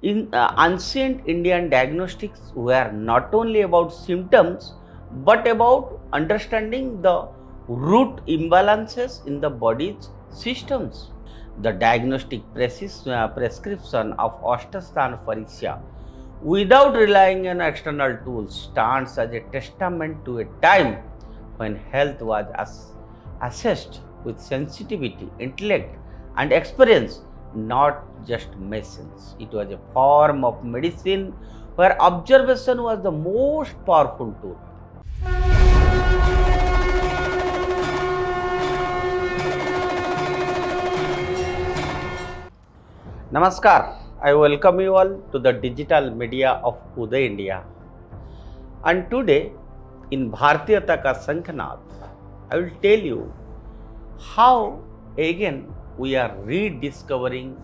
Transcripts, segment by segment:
In ancient Indian diagnostics were not only about symptoms but about understanding the root imbalances in the body's systems. The diagnostic prescription of Aṣṭa Parīkṣā without relying on external tools stands as a testament to a time when health was assessed with sensitivity, intellect and experience, not just medicines. It was a form of medicine where observation was the most powerful tool. Namaskar, I welcome you all to the digital media of Uday India. And today in Bhartiyata Ka Sankhnath, I will tell you how again we are rediscovering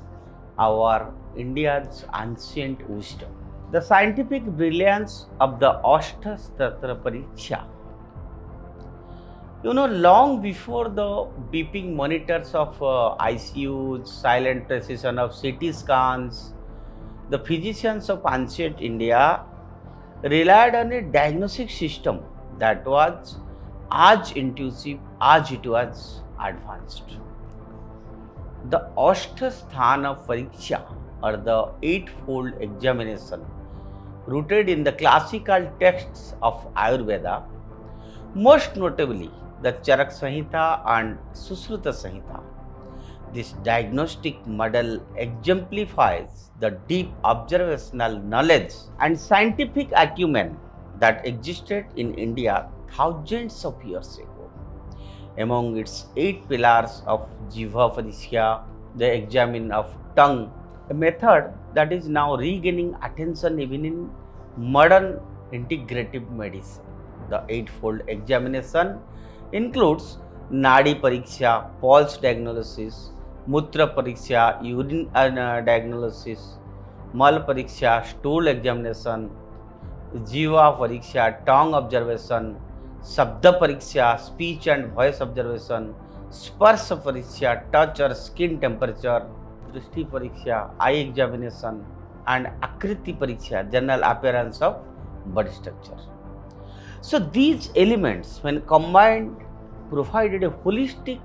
our India's ancient wisdom. The scientific brilliance of the Aṣṭa Parīkṣā. Long before the beeping monitors of ICUs, silent precision of CT scans, the physicians of ancient India relied on a diagnostic system that was as intuitive as it was advanced. The Sthāna Parīkṣā, or the Eightfold Examination, rooted in the classical texts of Ayurveda, most notably the Charaka Samhita and Suśruta Samhita. This diagnostic model exemplifies the deep observational knowledge and scientific acumen that existed in India thousands of years ago. Among its 8 pillars of Jihvā Parīkṣā, the examine of tongue, a method that is now regaining attention even in modern integrative medicine. The Eightfold Examination includes Nāḍi Parīkṣā, pulse diagnosis, Mutra Parīkṣā, urine diagnosis, Parīkṣā, stool examination, Jihvā Parīkṣā, tongue observation, Śabda Parīkṣā, speech and voice observation, Sparśa Parīkṣā, touch or skin temperature, Dṛk Parīkṣā, eye examination, and Ākṛti Parīkṣā, general appearance of body structure. So these elements, when combined, provided a holistic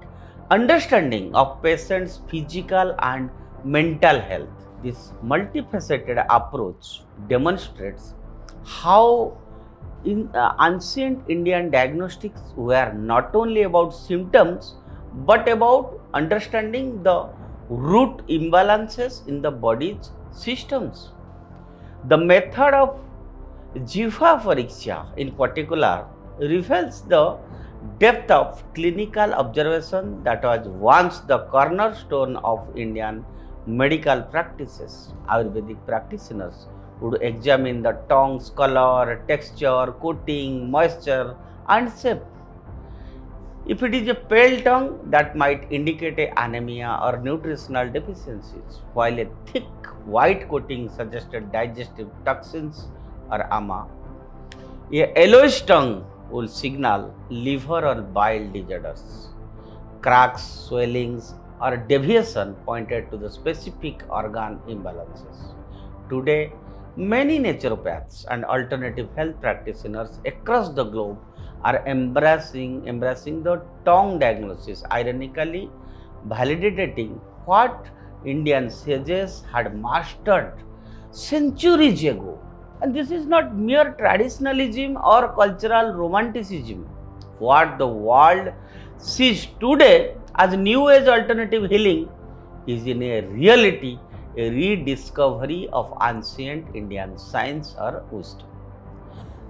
understanding of patient's physical and mental health. This multifaceted approach demonstrates how in ancient Indian diagnostics were not only about symptoms but about understanding the root imbalances in the body's systems. The method of Jihvā Parīkṣā in particular reveals the depth of clinical observation that was once the cornerstone of Indian medical practices. Ayurvedic practitioners would examine the tongue's color, texture, coating, moisture and shape. If it is a pale tongue, that might indicate anemia or nutritional deficiencies, while a thick white coating suggested digestive toxins or ama. A yellowish tongue will signal liver or bile disorders. Cracks, swellings or deviation pointed to the specific organ imbalances. Today, many naturopaths and alternative health practitioners across the globe are embracing the tongue diagnosis, ironically validating what Indian sages had mastered centuries ago. And this is not mere traditionalism or cultural romanticism. What the world sees today as new age alternative healing is in a reality a rediscovery of ancient Indian science or wisdom.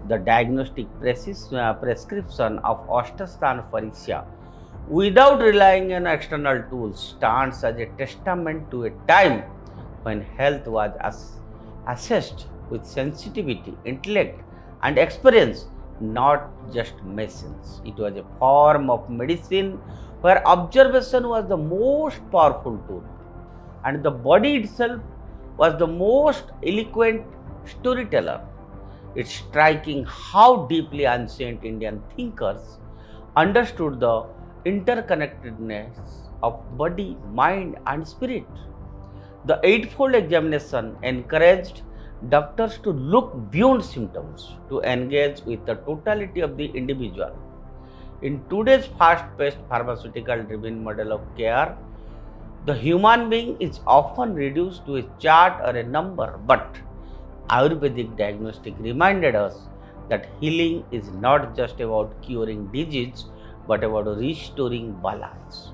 The diagnostic prescription of Aṣṭa Parīkṣā without relying on external tools stands as a testament to a time when health was assessed with sensitivity, intellect and experience, not just medicines. It was a form of medicine where observation was the most powerful tool and the body itself was the most eloquent storyteller. It's striking how deeply ancient Indian thinkers understood the interconnectedness of body, mind and spirit. The Eightfold Examination encouraged doctors to look beyond symptoms, to engage with the totality of the individual. In today's fast-paced pharmaceutical-driven model of care, the human being is often reduced to a chart or a number, but Ayurvedic diagnostic reminded us that healing is not just about curing disease, but about restoring balance.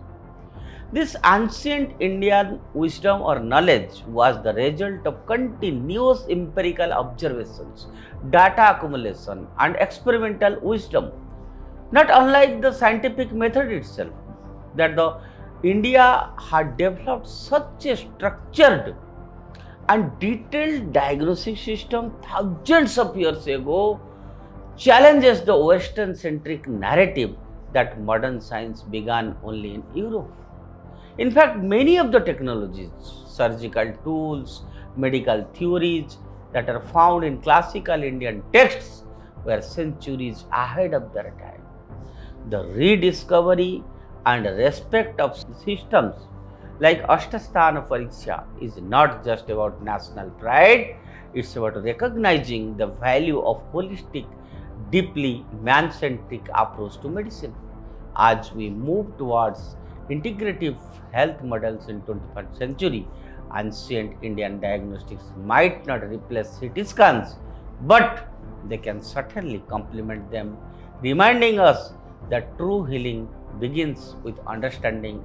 This ancient Indian wisdom or knowledge was the result of continuous empirical observations, data accumulation, and experimental wisdom, not unlike the scientific method itself. That the India had developed such a structured and detailed diagnostic system thousands of years ago challenges the Western-centric narrative that modern science began only in Europe. In fact, many of the technologies, surgical tools, medical theories that are found in classical Indian texts were centuries ahead of their time. The rediscovery and respect of systems like Aṣṭa Parīkṣā is not just about national pride, it's about recognizing the value of holistic, deeply man-centric approach to medicine. As we move towards integrative health models in 21st century, ancient Indian diagnostics might not replace CT scans, but they can certainly complement them, reminding us that true healing begins with understanding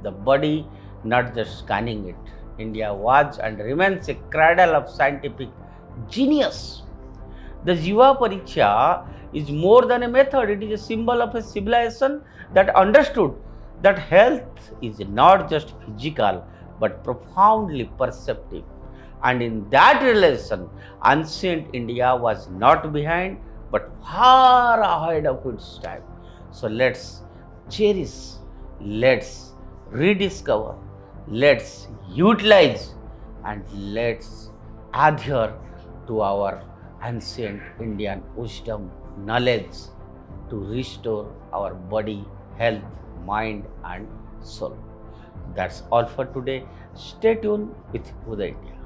the body, not just scanning it. India was and remains a cradle of scientific genius. The Jihvā Parīkṣā is more than a method, it is a symbol of a civilization that understood that health is not just physical but profoundly perceptive. And in that relation, ancient India was not behind but far ahead of its time. So let's cherish, let's rediscover, let's utilize, and let's adhere to our ancient Indian wisdom, knowledge to restore our body, health, mind and soul. That's all for today. Stay tuned with Uday India.